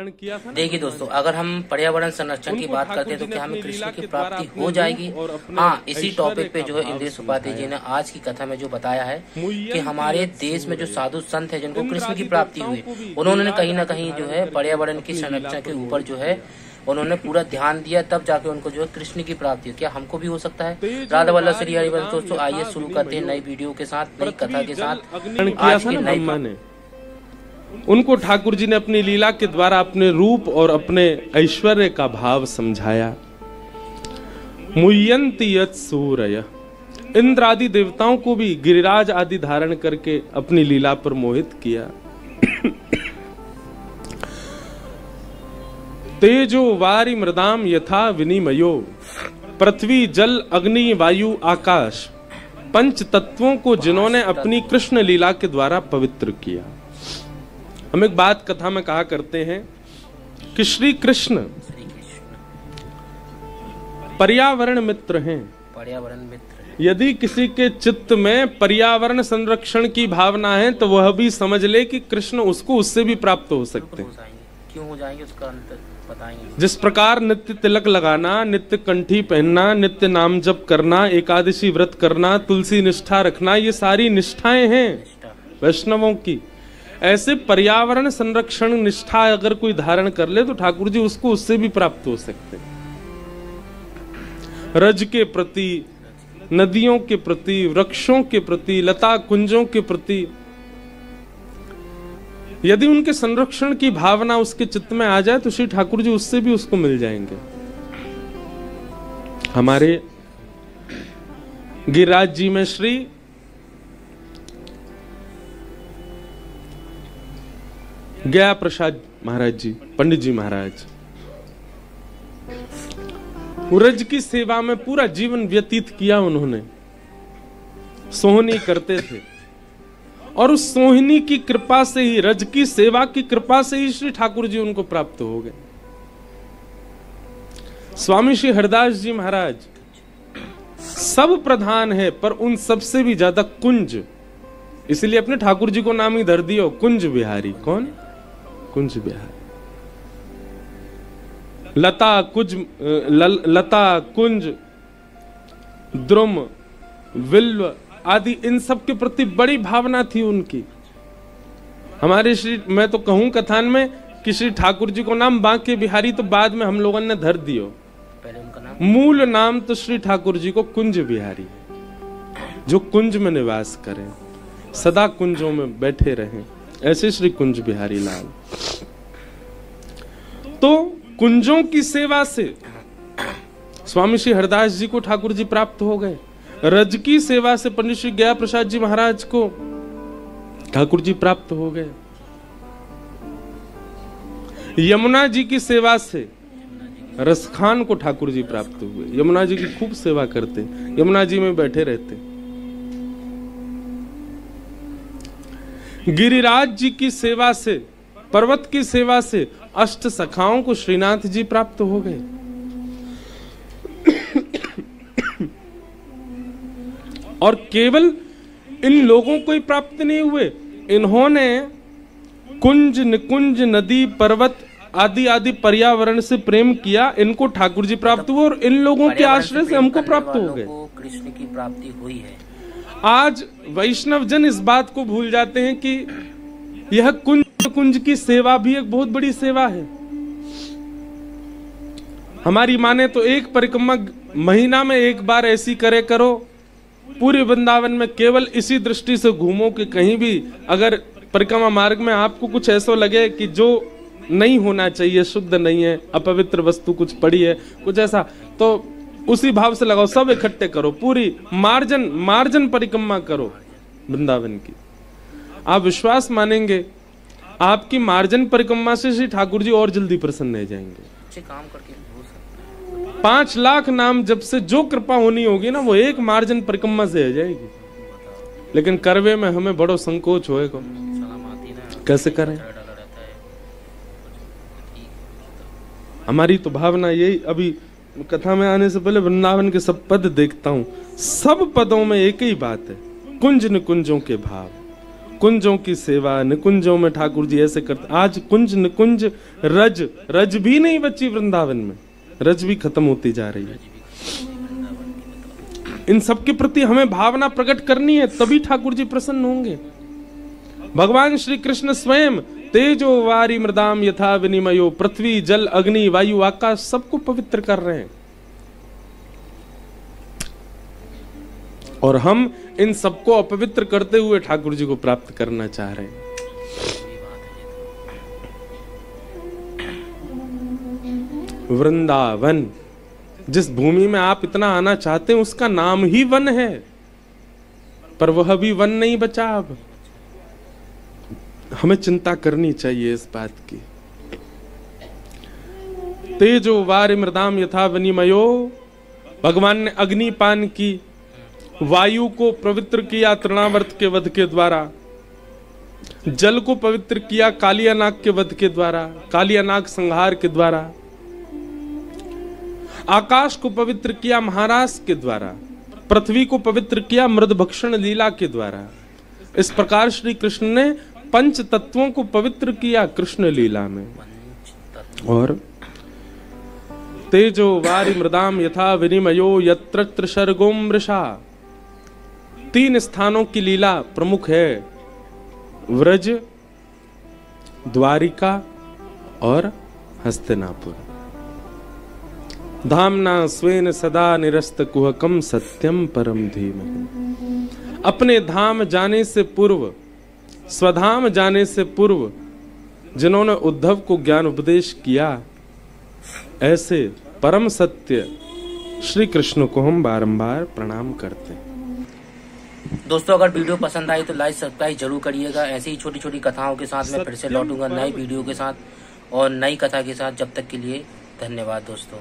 देखिए दोस्तों, अगर हम पर्यावरण संरक्षण की बात करते हैं तो क्या हमें कृष्ण की प्राप्ति हो जाएगी? हाँ, इसी टॉपिक पे जो है इंद्रेश उपाध्याय जी ने आज की कथा में जो बताया है कि हमारे देश में जो साधु संत है जिनको कृष्ण की प्राप्ति हुई, उन्होंने कहीं ना कहीं जो है पर्यावरण की संरक्षण के ऊपर जो है उन्होंने पूरा ध्यान दिया, तब जाके उनको जो है कृष्ण की प्राप्ति हुई। क्या हमको भी हो सकता है? राधा वल्लभ श्री हरिवंश। दोस्तों आइए शुरू करते हैं नई वीडियो के साथ, नई कथा के साथ। आज की नई उनको ठाकुर जी ने अपनी लीला के द्वारा अपने रूप और अपने ऐश्वर्य का भाव समझाया। मुह्यन्ति यत् सूरय, इंद्र आदि देवताओं को भी गिरिराज आदि धारण करके अपनी लीला पर मोहित किया। तेजो वारि मृदाम यथा विनिमयो, पृथ्वी जल अग्नि वायु आकाश, पंच तत्वों को जिन्होंने अपनी कृष्ण लीला के द्वारा पवित्र किया। हम एक बात कथा में कहा करते हैं कि श्री कृष्ण पर्यावरण मित्र हैं। पर्यावरण मित्र, यदि किसी के चित्त में पर्यावरण संरक्षण की भावना है तो वह भी समझ ले कि कृष्ण उसको उससे भी प्राप्त हो सकते हैं। क्यों हो जाएंगे उसका अंतर बताएंगे। जिस प्रकार नित्य तिलक लगाना, नित्य कंठी पहनना, नित्य नाम जप करना, एकादशी व्रत करना, तुलसी निष्ठा रखना, ये सारी निष्ठाएं हैं वैष्णवों की। ऐसे पर्यावरण संरक्षण निष्ठा अगर कोई धारण कर ले तो ठाकुर जी उसको उससे भी प्राप्त हो सकते हैं। रज के प्रति, नदियों के प्रति, वृक्षों के प्रति, लता कुंजों के प्रति यदि उनके संरक्षण की भावना उसके चित्त में आ जाए तो श्री ठाकुर जी उससे भी उसको मिल जाएंगे। हमारे गिरिराज जी में श्री गया प्रसाद महाराज जी, पंडित जी महाराज, रज की सेवा में पूरा जीवन व्यतीत किया उन्होंने। सोहनी करते थे और उस सोहिनी की कृपा से ही, रज की सेवा की कृपा से ही श्री ठाकुर जी उनको प्राप्त हो गए। स्वामी श्री हरदास जी महाराज सब प्रधान है पर उन सबसे भी ज्यादा कुंज, इसलिए अपने ठाकुर जी को नाम ही धर दियो कुंज बिहारी। कौन? कुंज बिहारी। लता कुंज द्रुम विल्व आदि इन सब के प्रति बड़ी भावना थी उनकी। हमारे श्री, मैं तो कहूं कथान में कि श्री ठाकुर जी को नाम बांके बिहारी तो बाद में हम लोगों ने धर दियो, पहले उनका नाम, मूल नाम तो श्री ठाकुर जी को कुंज बिहारी, जो कुंज में निवास करें, सदा कुंजों में बैठे रहें, ऐसे श्री कुंज बिहारी लाल। तो कुंजों की सेवा से स्वामी श्री हरदास जी को ठाकुर जी प्राप्त हो गए। रज की सेवा से पंडित श्री गया प्रसाद जी महाराज को ठाकुर जी प्राप्त हो गए। यमुना जी की सेवा से रसखान को ठाकुर जी प्राप्त हुए। यमुना जी की खूब सेवा करते, यमुना जी में बैठे रहते। गिरिराज जी की सेवा से, पर्वत की सेवा से अष्ट सखाओं को श्रीनाथ जी प्राप्त हो गए। और केवल इन लोगों को ही प्राप्त नहीं हुए, इन्होंने कुंज, निकुंज, नदी, पर्वत आदि आदि पर्यावरण से प्रेम किया, इनको ठाकुर जी प्राप्त हुए और इन लोगों के आश्रय से हमको प्राप्त हो गए। कृष्ण की प्राप्ति हुई है। आज वैष्णव जन इस बात को भूल जाते हैं कि यह कुंज की सेवा भी एक बहुत बड़ी सेवा है। हमारी माने तो एक परिक्रमा महीना में एक बार ऐसी करे करो, पूरे वृंदावन में केवल इसी दृष्टि से घूमो कि कहीं भी अगर परिक्रमा मार्ग में आपको कुछ ऐसा लगे कि जो नहीं होना चाहिए, शुद्ध नहीं है, अपवित्र वस्तु कुछ पड़ी है, कुछ ऐसा, तो उसी भाव से लगाओ, सब इकट्ठे करो, पूरी मार्जन परिक्रमा करो वृंदावन की। आप विश्वास मानेंगे आपकी मार्जन परिक्रमा से श्री ठाकुर जी और जल्दी प्रसन्न हो जाएंगे। अच्छे काम करके 5 लाख नाम जब से जो कृपा होनी होगी ना, वो एक मार्जन परिक्रमा से हो जाएगी। लेकिन करवे में हमें बड़ो संकोच होएगा, कैसे करें। हमारी तो भावना यही, अभी कथा में आने से पहले वृंदावन के सब पद देखता हूं, सब पदों में एक ही बात है, कुंज निकुंजों के भाव। कुंजों की सेवा, निकुंजों में ठाकुर जी ऐसे करते। आज कुंज निकुंज रज, रज भी नहीं बची वृंदावन में, रज भी खत्म होती जा रही है। इन सब के प्रति हमें भावना प्रकट करनी है, तभी ठाकुर जी प्रसन्न होंगे। भगवान श्री कृष्ण स्वयं तेजो वारी मृदाम यथा विनिमयो, पृथ्वी जल अग्नि वायु आकाश सबको पवित्र कर रहे हैं, और हम इन सबको अपवित्र करते हुए ठाकुर जी को प्राप्त करना चाह रहे हैं। वृंदावन, जिस भूमि में आप इतना आना चाहते हैं उसका नाम ही वन है, पर वह भी वन नहीं बचा। अब हमें चिंता करनी चाहिए इस बात की। तेजो वारि मृदाम यथा विनिमयो, भगवान ने अग्निपान की, वायु को पवित्र किया तृणावर्त के वध के द्वारा, जल को पवित्र किया कालियानाग के वध के द्वारा, कालियानाग संहार के द्वारा, आकाश को पवित्र किया महाराज के द्वारा, पृथ्वी को पवित्र किया मृदभक्षण लीला के द्वारा। इस प्रकार श्री कृष्ण ने पंच तत्वों को पवित्र किया कृष्ण लीला में। और तेजो वारि मृदाम यथा विनिमयो यत्र सर्गो मृषा, 3 स्थानों की लीला प्रमुख है, व्रज, द्वारिका और हस्तिनापुर। धामना स्वेन सदा निरस्त कुहकम सत्यम परम धीमहि। अपने धाम जाने से पूर्व, स्वधाम जाने से पूर्व जिन्होंने उद्धव को ज्ञान उपदेश किया, ऐसे परम सत्य श्री कृष्ण को हम बारंबार प्रणाम करते हैं। दोस्तों, अगर वीडियो पसंद आई तो लाइक सब्सक्राइब जरूर करिएगा। ऐसी ही छोटी छोटी कथाओं के साथ मैं फिर से लौटूंगा नई वीडियो के साथ और नई कथा के साथ। जब तक के लिए धन्यवाद दोस्तों।